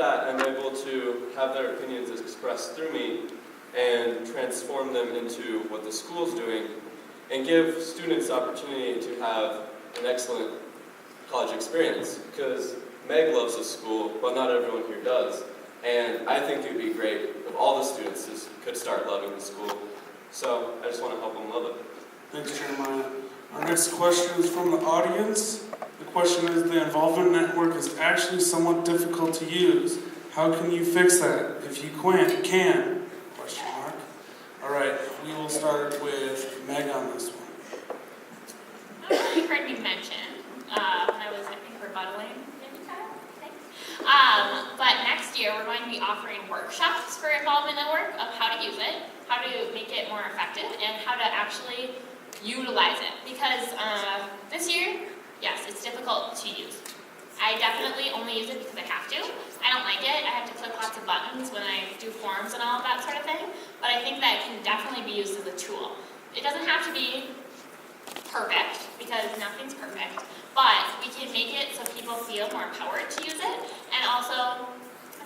that, I'm able to have their opinions expressed through me and transform them into what the school's doing and give students the opportunity to have an excellent college experience. Because Meg loves the school, but not everyone here does. And I think it would be great if all the students could start loving the school. So I just want to help them love it. Thanks, Jeremiah. Our next question is from the audience. The question is, the involvement network is actually somewhat difficult to use. How can you fix that? If you can? Question mark. All right, we will start with Meg on this one. I don't know if you heard me mention when I was, I think, rebuttaling. But next year we're going to be offering workshops for Involvement Network of how to use it, how to make it more effective, and how to actually utilize it. Because this year, yes, it's difficult to use. I definitely only use it because I have to. I don't like it. I have to click lots of buttons when I do forms and all of that sort of thing. But I think that it can definitely be used as a tool. It doesn't have to be perfect, because nothing's perfect. But we can make it so people feel more empowered to use it, and also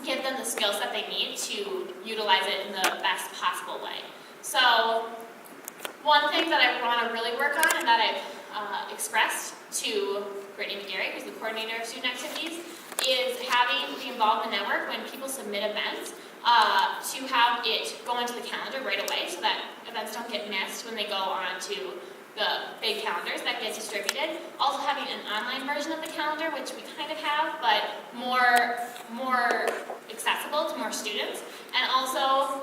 give them the skills that they need to utilize it in the best possible way. So one thing that I want to really work on, and that I've expressed to Brittany McGarry, who's the coordinator of student activities, is having the Involvement Network, when people submit events, to have it go into the calendar right away so that events don't get missed when they go on to the big calendars that get distributed. Also having an online version of the calendar, which we kind of have, but more accessible to more students. And also,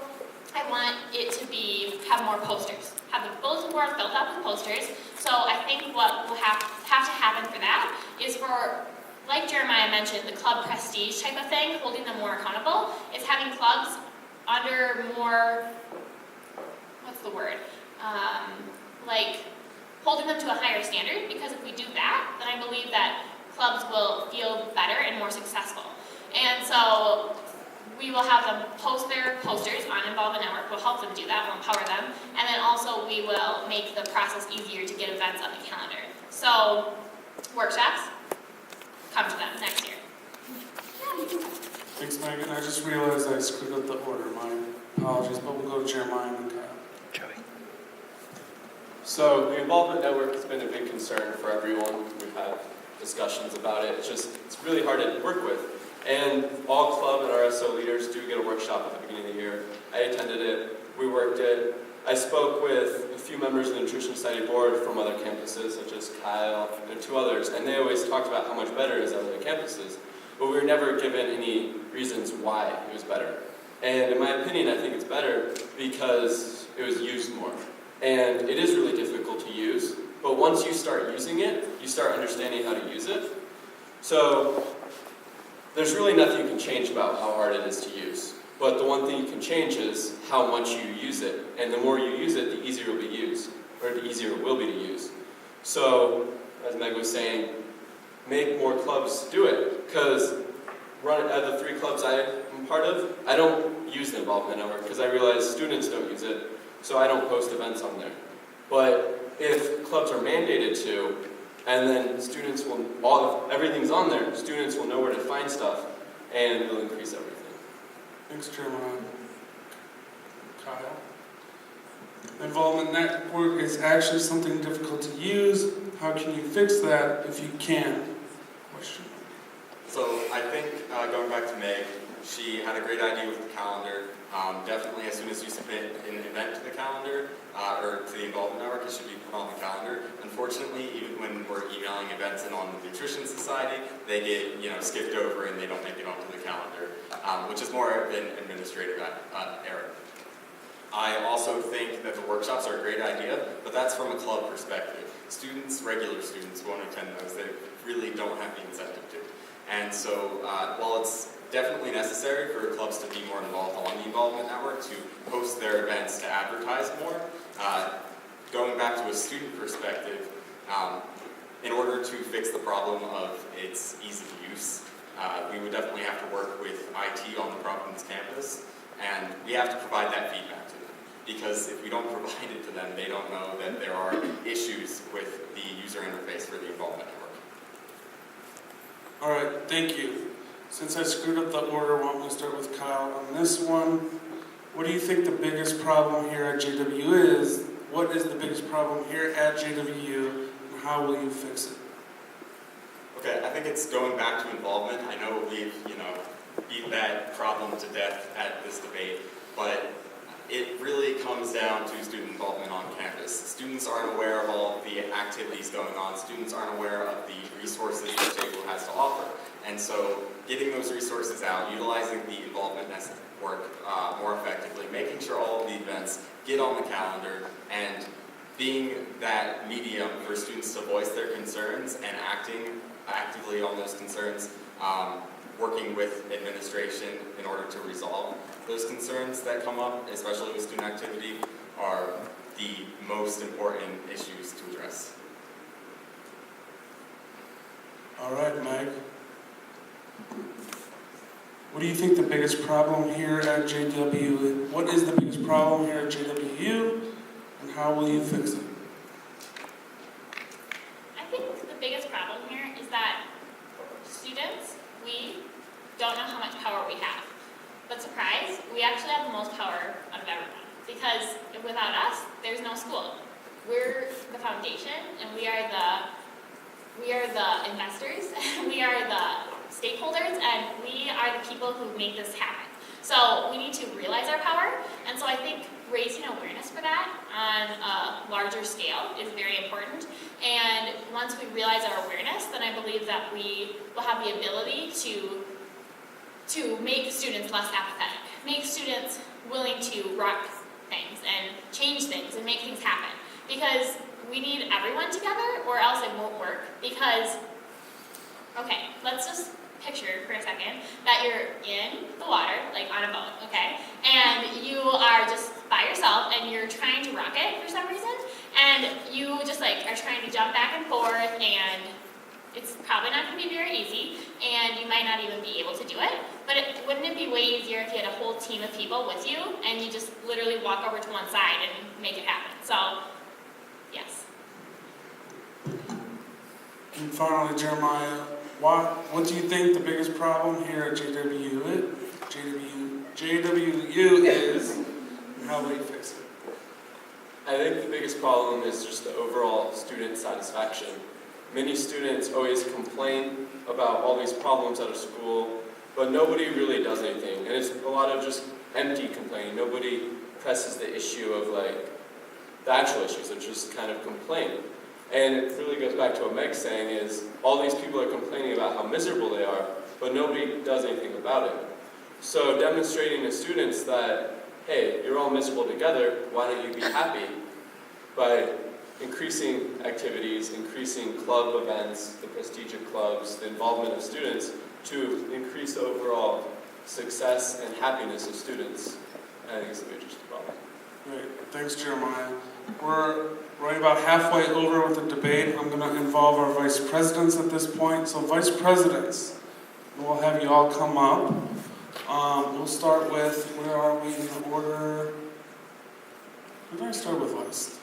I want it to have more posters. Have the bulletin board filled up with posters. So I think what will have to happen for that is for, like Jeremiah mentioned, the club prestige type of thing, holding them more accountable, is having clubs under more, what's the word? Like holding them to a higher standard, because if we do that, then I believe that clubs will feel better and more successful. And so we will have them post their posters on Involvement Network. We'll help them do that, we'll empower them, and then also we will make the process easier to get events on the calendar. So workshops, come to them next year. Thanks, Megan. I just realized I screwed up the order. My apologies, but we'll go to Jeremiah and Kyle. So the Involvement Network has been a big concern for everyone. We've had discussions about it. It's really hard to work with. And all club and RSO leaders do get a workshop at the beginning of the year. I attended it. We worked it. I spoke with a few members of the Nutrition Society Board from other campuses, such as Kyle and 2 others, and they always talked about how much better it is at other campuses. But we were never given any reasons why it was better. And in my opinion, I think it's better because it was used more. And it is really difficult to use, but once you start using it, you start understanding how to use it. So there's really nothing you can change about how hard it is to use. But the one thing you can change is how much you use it. And the more you use it, the easier it will be used, or the easier it will be to use. So, as Meg was saying, make more clubs do it. Because out of the 3 clubs I am part of, I don't use the Involvement Network because I realize students don't use it. So I don't post events on there. But if clubs are mandated to, and then students will, everything's on there, students will know where to find stuff, and it'll increase everything. Thanks, Jeremiah. Kyle? Involvement Network is actually something difficult to use. How can you fix that if you can? Question. So I think, going back to Meg, she had a great idea with the calendar. Definitely, as soon as you submit an event to the calendar, or to the Involvement Network, it should be put on the calendar. Unfortunately, even when we're emailing events in on the Nutrition Society, they get skipped over and they don't make it onto the calendar, which is more of an administrative error. I also think that the workshops are a great idea, but that's from a club perspective. Regular students who want to attend those, they really don't have the incentive to. And so, while it's definitely necessary for clubs to be more involved on the Involvement Network, to post their events, to advertise more, going back to a student perspective, in order to fix the problem of its ease of use, we would definitely have to work with IT on the Providence campus, and we have to provide that feedback to them. Because if we don't provide it to them, they don't know that there are issues with the user interface for the Involvement Network. All right, thank you. Since I screwed up the order, why don't we start with Kyle on this one? What do you think the biggest problem here at JWU is? What is the biggest problem here at JWU, and how will you fix it? Okay, I think it's going back to involvement. I know we've, beat that problem to death at this debate, but it really comes down to student involvement on campus. Students aren't aware of all the activities going on. Students aren't aware of the resources that JWU has to offer. And so getting those resources out, utilizing the involvement network more effectively, making sure all of the events get on the calendar, and being that medium for students to voice their concerns and acting actively on those concerns, working with administration in order to resolve those concerns that come up, especially with student activity, are the most important issues to address. All right, Meg. What do you think the biggest problem here at JWU? What is the biggest problem here at JWU, and how will you fix it? I think the biggest problem here is that students, we don't know how much power we have. But surprise, we actually have the most power out of everyone. Because without us, there's no school. We're the foundation, and we are the investors, we are the stakeholders, and we are the people who make this happen. So we need to realize our power, and so I think raising awareness for that on a larger scale is very important. And once we realize our awareness, then I believe that we will have the ability to make students less apathetic, make students willing to rock things and change things and make things happen. Because we need everyone together, or else it won't work. Because, okay, let's just picture for a second that you're in the water, like on a boat, okay? And you are just by yourself and you're trying to rock it for some reason, and you just are trying to jump back and forth, and it's probably not going to be very easy, and you might not even be able to do it. But wouldn't it be way easier if you had a whole team of people with you and you just literally walk over to one side and make it happen? So, yes. And finally, Jeremiah, what do you think the biggest problem here at JWU is, and how will you fix it? I think the biggest problem is just the overall student satisfaction. Many students always complain about all these problems at a school, but nobody really does anything. And it's a lot of just empty complaining. Nobody presses the issue of the actual issues. It's just kind of complaining. And it really goes back to what Meg's saying is all these people are complaining about how miserable they are, but nobody does anything about it. So demonstrating to students that, hey, you're all miserable together, why don't you be happy? By increasing activities, increasing club events, the prestigious clubs, the involvement of students to increase the overall success and happiness of students. I think it's the biggest problem. Great. Thanks, Jeremiah. We're right about halfway over with the debate. I'm going to involve our vice presidents at this point. So vice presidents, we'll have you all come up. We'll start with, where are we in the order? Who did I start with last?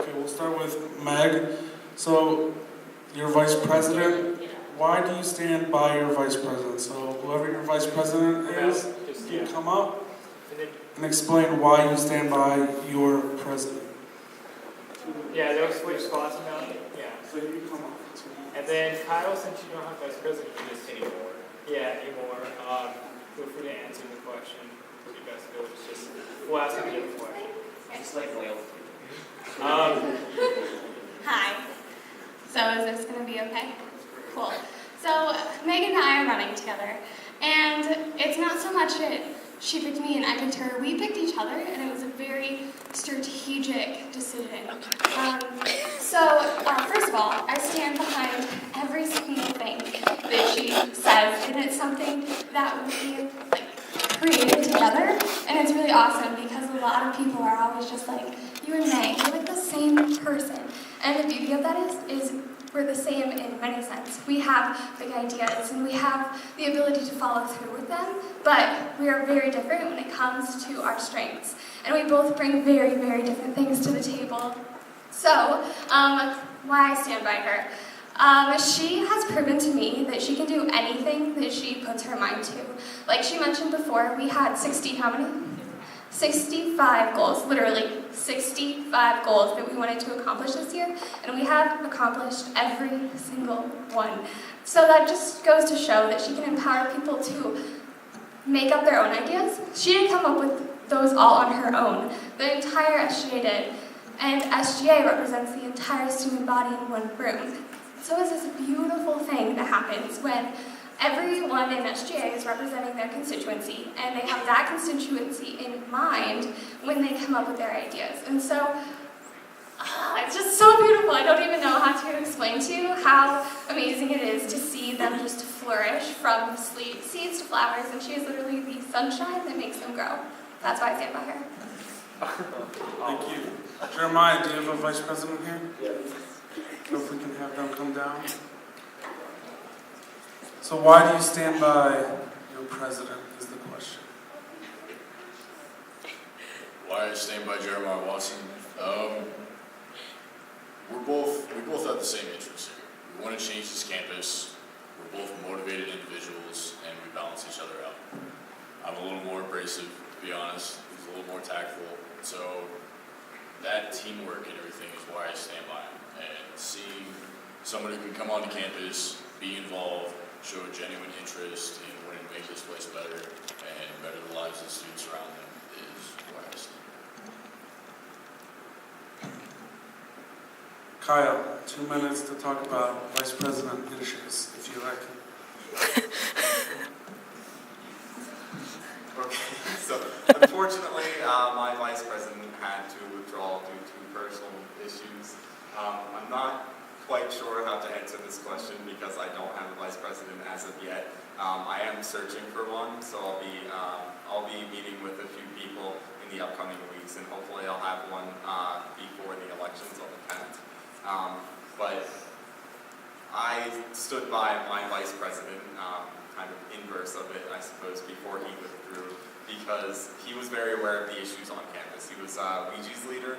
Okay, we'll start with Meg. So, your vice president, why do you stand by your vice president? So, whoever your vice president is, you come up and explain why you stand by your president. Yeah, they'll switch spots now. Yeah. So, you come up. And then Kyle, since you don't have vice president, you just anymore. Yeah, anymore. Feel free to answer the question. You guys go. Just we'll ask them again before. Just like Wales. Hi. So is this going to be okay? Cool. So Megan and I are running together, and it's not so much that she picked me and I picked her. We picked each other, and it was a very strategic decision. First of all, I stand behind every single thing that she says, and it's something that we created together, and it's really awesome because a lot of people are always just like, you and Meg, you're like the same person. And the beauty of that is we're the same in many sense. We have big ideas and we have the ability to follow through with them, but we are very different when it comes to our strengths. And we both bring very, very different things to the table. So, why I stand by her. She has proven to me that she can do anything that she puts her mind to. Like she mentioned before, we had 65 goals, literally 65 goals that we wanted to accomplish this year, and we have accomplished every single one. So that just goes to show that she can empower people to make up their own ideas. She didn't come up with those all on her own. The entire SGA did, and SGA represents the entire student body in one room. So it's this beautiful thing that happens when everyone in SGA is representing their constituency, and they have that constituency in mind when they come up with their ideas. And so, it's just so beautiful. I don't even know how to explain to you how amazing it is to see them just flourish from seeds to flowers, and she is literally the sunshine that makes them grow. That's why I stand by her. Thank you. Jeremiah, do you have a vice president here? Yeah. So if we can have them come down. So why do you stand by your president is the question. Why I stand by Jeremiah Watson? We both have the same interests here. We want to change this campus. We're both motivated individuals, and we balance each other out. I'm a little more abrasive, to be honest. He's a little more tactful. So that teamwork and everything is why I stand by him. And seeing someone who can come onto campus, be involved, show a genuine interest in wanting to make this place better and better the lives of the students around them is why I stand. Kyle, 2 minutes to talk about vice president issues, if you like. Okay, so unfortunately, my vice president had to withdraw due to personal issues. I'm not quite sure how to answer this question because I don't have a vice president as of yet. I am searching for one, so I'll be meeting with a few people in the upcoming weeks, and hopefully I'll have one before the elections on the 10th. But I stood by my vice president, kind of inverse of it, I suppose, before he withdrew, because he was very aware of the issues on campus. He was Ouija's leader,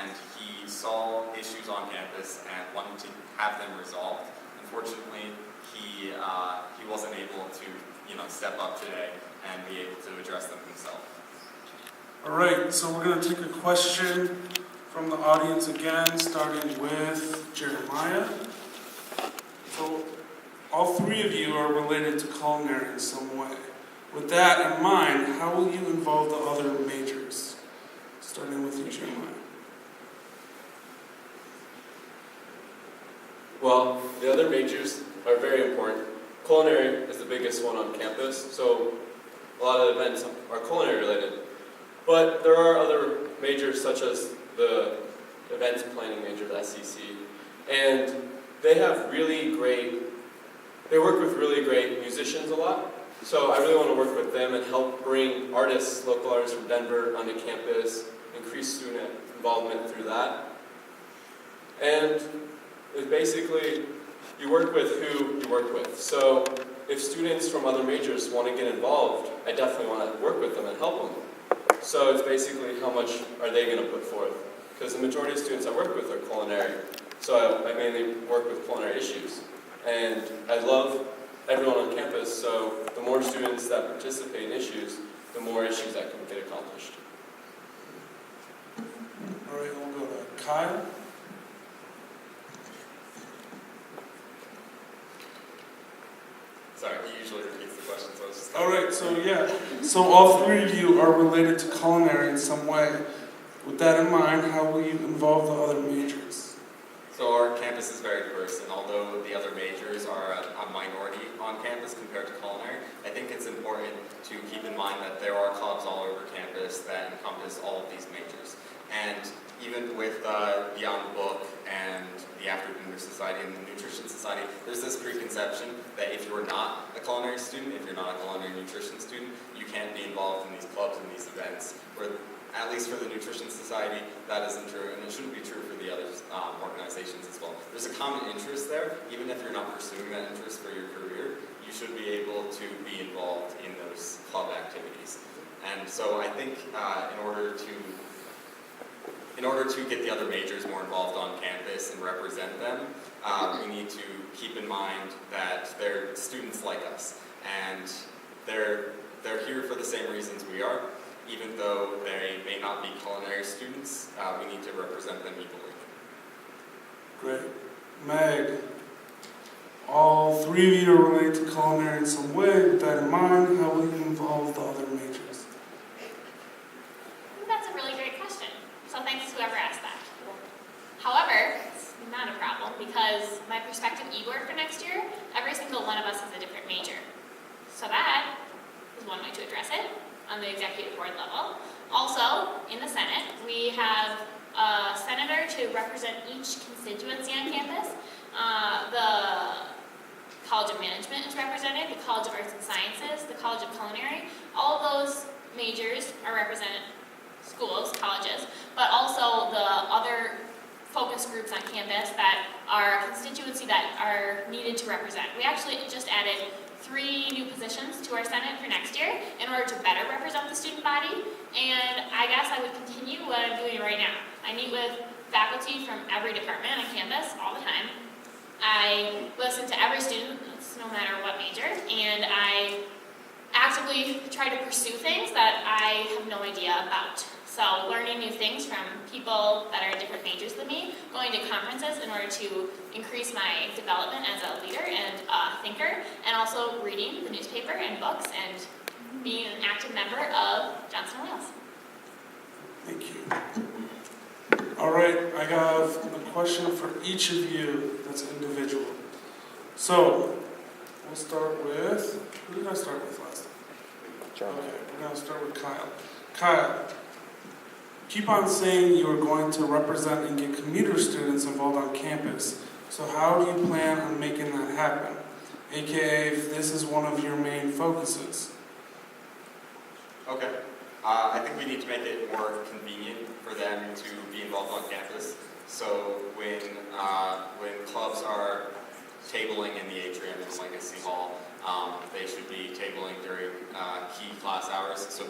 and he saw issues on campus and wanted to have them resolved. Unfortunately, he wasn't able to, step up today and be able to address them himself. All right, so we're going to take a question from the audience again, starting with Jeremiah. So all three of you are related to culinary in some way. With that in mind, how will you involve the other majors? Starting with you, Jeremiah. Well, the other majors are very important. Culinary is the biggest one on campus, so a lot of events are culinary related. But there are other majors such as the events planning major, the SEC, and they work with really great musicians a lot. So I really want to work with them and help bring local artists from Denver onto campus, increase student involvement through that. And it's basically, you work with who you work with. So if students from other majors want to get involved, I definitely want to work with them and help them. So it's basically how much are they going to put forth? Because the majority of students I work with are culinary. So I mainly work with culinary issues. And I love everyone on campus, so the more students that participate in issues, the more issues that can get accomplished. All right, we'll go to Kyle. Sorry, he usually repeats the question, so I was just... All right, so all three of you are related to culinary in some way. With that in mind, how will you involve the other majors? So our campus is very diverse, and although the other majors are a minority on campus compared to culinary, I think it's important to keep in mind that there are clubs all over campus that encompass all of these majors. And even with Beyond the Book and the After Dinner Society and the Nutrition Society, there's this preconception that if you're not a culinary student, if you're not a culinary nutrition student, you can't be involved in these clubs and these events. At least for the Nutrition Society, that isn't true, and it shouldn't be true for the other organizations as well. There's a common interest there. Even if you're not pursuing that interest for your career, you should be able to be involved in those club activities. And so I think in order to in order to get the other majors more involved on campus and represent them, we need to keep in mind that they're students like us, and they're here for the same reasons we are. Even though they may not be culinary students, we need to represent them equally. Great. Meg, all three of you are related to culinary in some way. With that in mind, how will you involve the other majors? I think that's a really great question. So thanks to whoever asked that. However, it's not a problem because my prospective e-board for next year, every single one of us is a different major. So that is one way to address it on the executive board level. Also, in the Senate, we have a senator to represent each constituency on campus. The College of Management is represented, the College of Arts and Sciences, the College of Culinary. All of those majors are represented, schools, colleges, but also the other focus groups on campus that are a constituency that are needed to represent. We actually just added 3 new positions to our Senate for next year in order to better represent the student body, and I guess I would continue what I'm doing right now. I meet with faculty from every department on campus all the time. I listen to every student, no matter what major, and I actively try to pursue things that I have no idea about. So learning new things from people that are different majors than me, going to conferences in order to increase my development as a leader and thinker, and also reading the newspaper and books and being an active member of Johnson & Wales. Thank you. All right, I have a question for each of you that's individual. So, we'll start with, who did I start with last time? Okay, we're going to start with Kyle. Kyle, keep on saying you are going to represent and get commuter students involved on campus. So how do you plan on making that happen? AKA, if this is one of your main focuses. Okay. I think we need to make it more convenient for them to be involved on campus. So when clubs are tabling in the atrium in Legacy Hall, they should be tabling during key class hours, so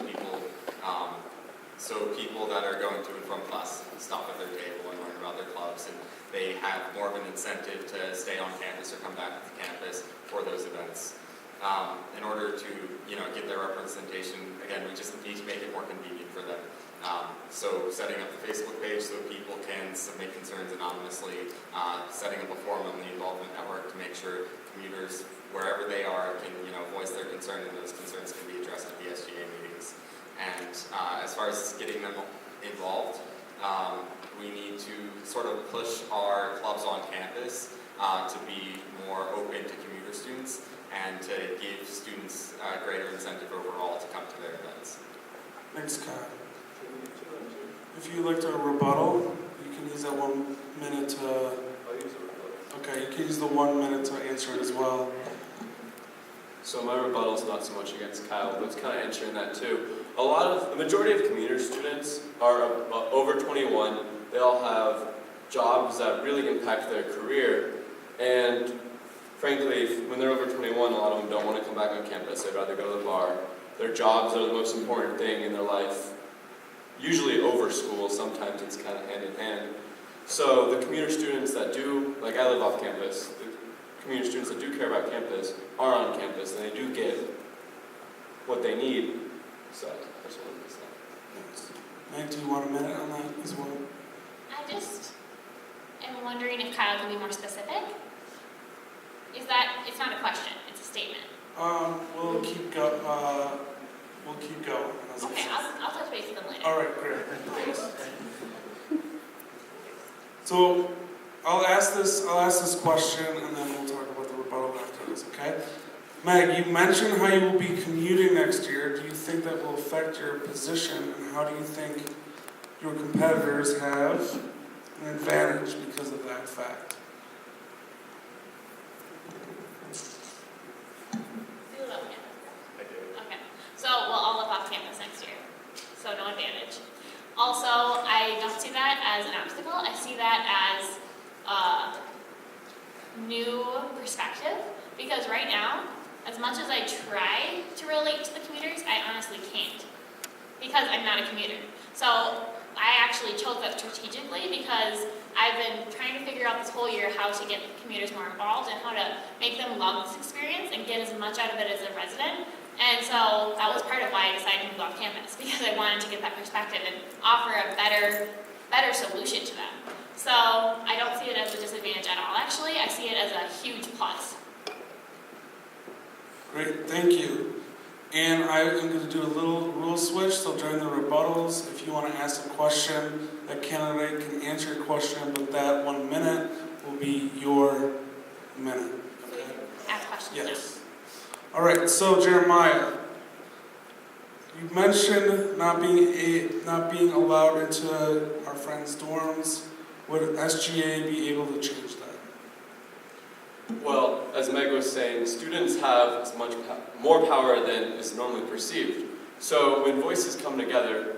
people that are going to and from class stop at their table and learn about their clubs, and they have more of an incentive to stay on campus or come back to campus for those events. In order to get their representation, again, we just need to make it more convenient for them. So setting up the Facebook page so people can submit concerns anonymously, setting up a forum on the Involvement Network to make sure commuters, wherever they are, can voice their concern, and those concerns can be addressed at the SGA meetings. And as far as getting them involved, we need to sort of push our clubs on campus to be more open to commuter students and to give students greater incentive overall to come to their events. Thanks, Kyle. If you'd like to rebuttal, you can use that 1 minute to... I'll use a rebuttal. Okay, you can use the 1 minute to answer it as well. So my rebuttal is not so much against Kyle, but it's kind of answering that too. The majority of commuter students are over 21. They all have jobs that really impact their career, and frankly, when they're over 21, a lot of them don't want to come back on campus. They'd rather go to the bar. Their jobs are the most important thing in their life, usually over school. Sometimes it's kind of hand in hand. So the commuter students that do, like I live off campus, the commuter students that do care about campus are on campus, and they do get what they need. So that's what I'm saying. Meg, do you want a minute on that as well? I just am wondering if Kyle can be more specific. Is that, it's not a question, it's a statement. We'll keep going. Okay, I'll touch base with them later. All right, great. So I'll ask this question, and then we'll talk about the rebuttal after this. Okay? Meg, you mentioned how you will be commuting next year. Do you think that will affect your position, and how do you think your competitors have an advantage because of that fact? Okay, so we'll all live off campus next year, so no advantage. Also, I don't see that as an obstacle. I see that as a new perspective, because right now, as much as I try to relate to the commuters, I honestly can't, because I'm not a commuter. So I actually chose that strategically because I've been trying to figure out this whole year how to get commuters more involved and how to make them love this experience and get as much out of it as a resident. And so that was part of why I decided to move off campus, because I wanted to get that perspective and offer a better solution to them. So I don't see it as a disadvantage at all. Actually, I see it as a huge plus. Great, thank you. And I am going to do a little rule switch, so during the rebuttals, if you want to ask a question, that candidate can answer your question, but that 1 minute will be your minute. Okay? Ask questions. Yes. All right, so Jeremiah, you mentioned not being allowed into our friends' dorms. Would SGA be able to change that? Well, as Meg was saying, students have as much more power than is normally perceived. So when voices come together,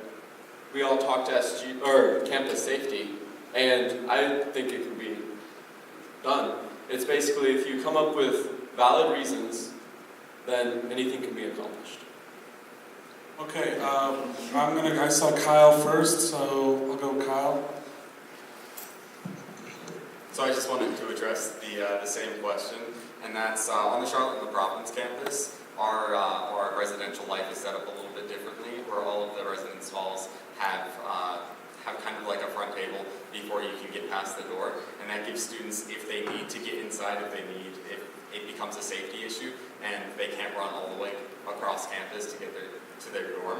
we all talk to campus safety, and I think it can be done. It's basically if you come up with valid reasons, then anything can be accomplished. Okay, I saw Kyle first, so I'll go Kyle. So I just wanted to address the same question, and that's on the Charlotte and the Providence campus, our residential life is set up a little bit differently, where all of the residence halls have kind of like a front table before you can get past the door, and that gives students, if they need to get inside, if it becomes a safety issue, and they can't run all the way across campus to get to their dorm,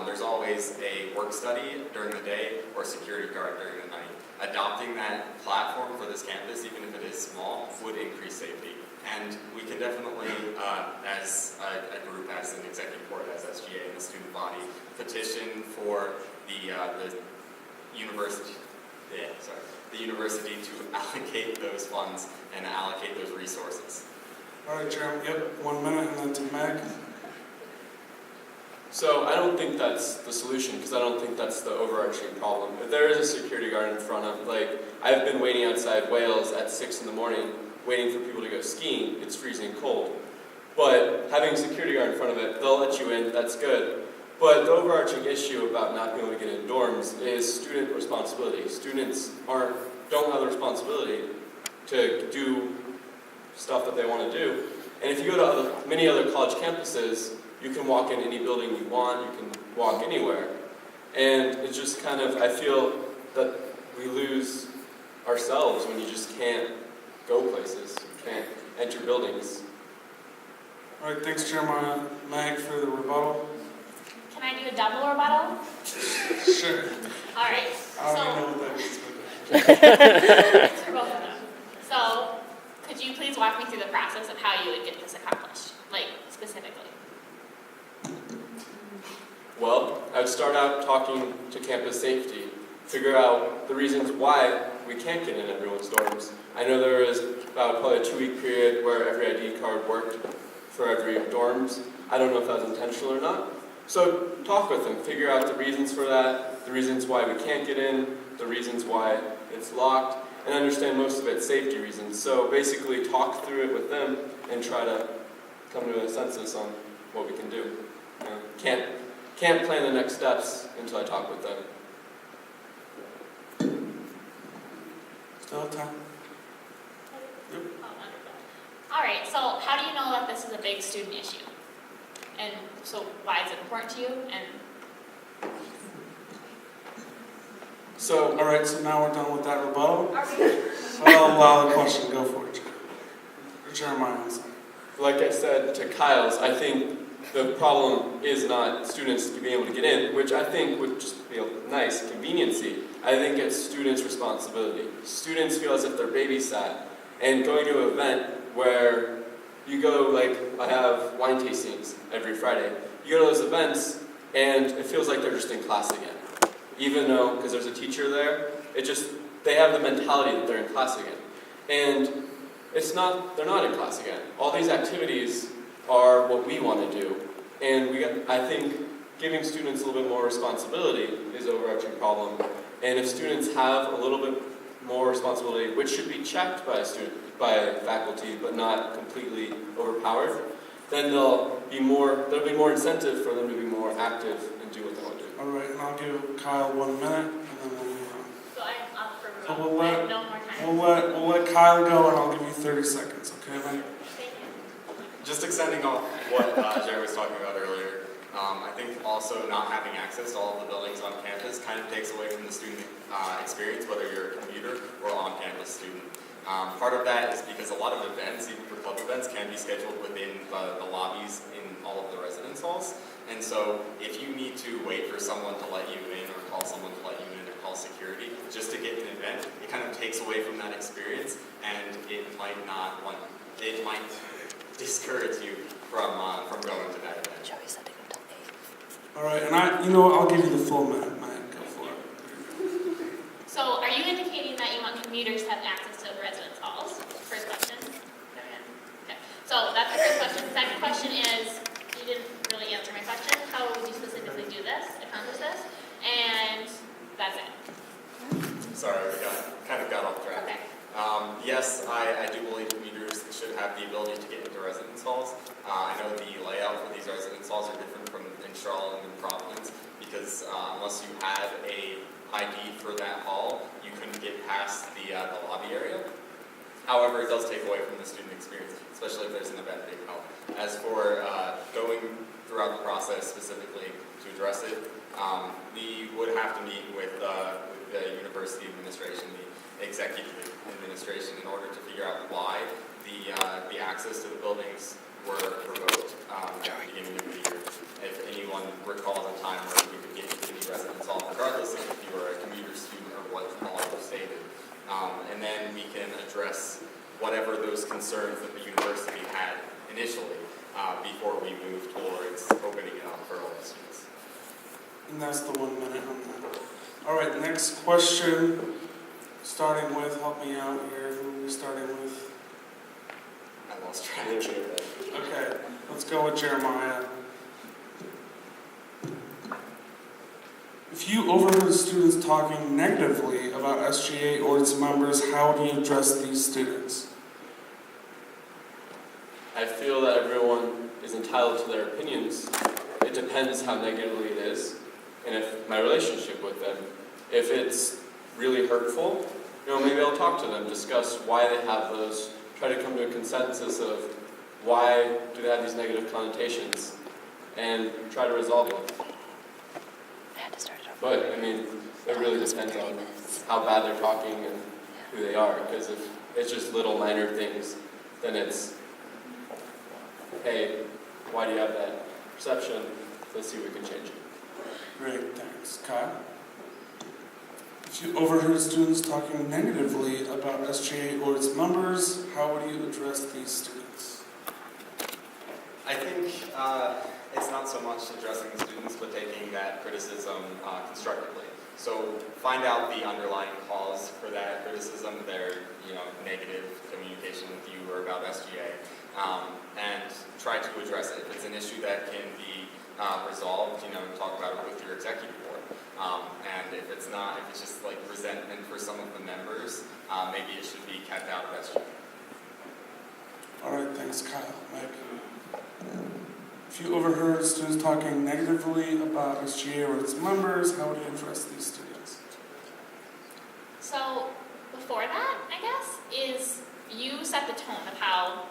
there's always a work study during the day or a security guard during the night. Adopting that platform for this campus, even if it is small, would increase safety. And we can definitely, as a group, as an executive board, as SGA and the student body, petition for the university to allocate those funds and allocate those resources. All right, Jeremy, yep, 1 minute, and then to Meg. So I don't think that's the solution, because I don't think that's the overarching problem. If there is a security guard in front of, I've been waiting outside Wales at 6 in the morning, waiting for people to go skiing. It's freezing cold. But having a security guard in front of it, they'll let you in, that's good. But the overarching issue about not being able to get in dorms is student responsibility. Students don't have the responsibility to do stuff that they want to do. And if you go to many other college campuses, you can walk in any building you want, you can walk anywhere. And it's just kind of, I feel that we lose ourselves when you just can't go places, you can't enter buildings. All right, thanks, Jeremiah. Meg, for the rebuttal. Can I do a double rebuttal? Sure. All right. I don't even know what that is. Thanks for both of them. So, could you please walk me through the process of how you would get this accomplished, specifically? Well, I would start out talking to campus safety, figure out the reasons why we can't get in everyone's dorms. I know there was about probably a 2-week period where every ID card worked for every dorms. I don't know if that was intentional or not. So talk with them, figure out the reasons for that, the reasons why we can't get in, the reasons why it's locked, and understand most of it's safety reasons. So basically talk through it with them and try to come to a consensus on what we can do. Can't plan the next steps until I talk with them. Still have time? Yep. Oh, wonderful. All right, so how do you know that this is a big student issue? And so why is it important to you? And So, all right, so now we're done with that rebuttal. are we? I'll allow the question. Go for it, Jeremiah. I'm sorry. Like I said to Kyle's, I think the problem is not students being able to get in, which I think would just be a nice conveniency. I think it's students' responsibility. Students feel as if they're babysat, and going to an event where you go, I have wine tastings every Friday. You go to those events, and it feels like they're just in class again. Even though, because there's a teacher there, they have the mentality that they're in class again. And they're not in class again. All these activities are what we want to do. And I think giving students a little bit more responsibility is an overarching problem. And if students have a little bit more responsibility, which should be checked by faculty, but not completely overpowered, then there'll be more incentive for them to be more active and do what they want to do. All right, and I'll give Kyle 1 minute. But so we'll I let- have no more time. We'll let Kyle go, and I'll give you 30 seconds, okay, man? Thank you. Just extending off what Jerry was talking about earlier, I think also not having access to all of the buildings on campus kind of takes away from the student experience, whether you're a commuter or on-campus student. Part of that is because a lot of events, even for club events, can be scheduled within the lobbies in all of the residence halls. And so if you need to wait for someone to let you in or call someone to let you in or call security just to get an event, it kind of takes away from that experience, and it might discourage you from going to that event. All right, and I'll give you the full minute, Mike. Go for it. So are you indicating that you want commuters to have access to the residence halls? First question. Okay. So that's the first question. The second question is, you didn't really answer my question. How would you specifically do this, accomplish this? And that's it. Sorry, we kind of got off track. Okay. Yes, I do believe commuters should have the ability to get into residence halls. I know the layout for these residence halls are different from in Charlotte and Providence because unless you had a ID for that hall, you couldn't get past the lobby area. However, it does take away from the student experience, especially if there's an event being held. As for going throughout the process specifically to address it, we would have to meet with the university administration, the executive administration, in order to figure out why the access to the buildings were revoked at the beginning of the year. If anyone recalls a time where we could get into the residence hall, regardless of if you were a commuter student or what the law stated. And then we can address whatever those concerns that the university had initially before we move towards opening it up for all the students. And that's the 1 minute on that. All right, next question. Starting with, help me out here. Who are we starting with? I lost track. Okay, let's go with Jeremiah. If you overheard students talking negatively about SGA or its members, how do you address these students? I feel that everyone is entitled to their opinions. It depends how negatively it is, and if my relationship with them. If it's really hurtful, maybe I'll talk to them, discuss why they have those, try to come to a consensus of why do they have these negative connotations, and try to resolve them. But, it really depends on how bad they're talking and who they are, because if it's just little minor things, then it's, hey, why do you have that perception? Let's see if we can change it. Great, thanks. Kyle? If you overheard students talking negatively about SGA or its members, how would you address these students? I think it's not so much addressing the students, but taking that criticism constructively. So find out the underlying cause for that criticism, their negative communication with you or about SGA, and try to address it. If it's an issue that can be resolved, talk about it with your executive board. And if it's not, if it's just like resentment for some of the members, maybe it should be kept out of SGA. All right, thanks, Kyle. Mike? If you overheard students talking negatively about SGA or its members, how would you address these students? So before that, I guess, is you set the tone of how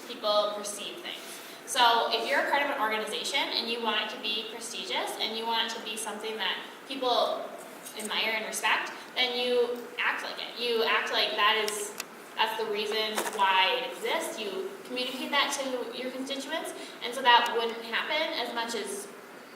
people perceive things. So if you're a part of an organization and you want it to be prestigious and you want it to be something that people admire and respect, then you act like it. You act like that's the reason why it exists. You communicate that to your constituents, and so that wouldn't happen as much as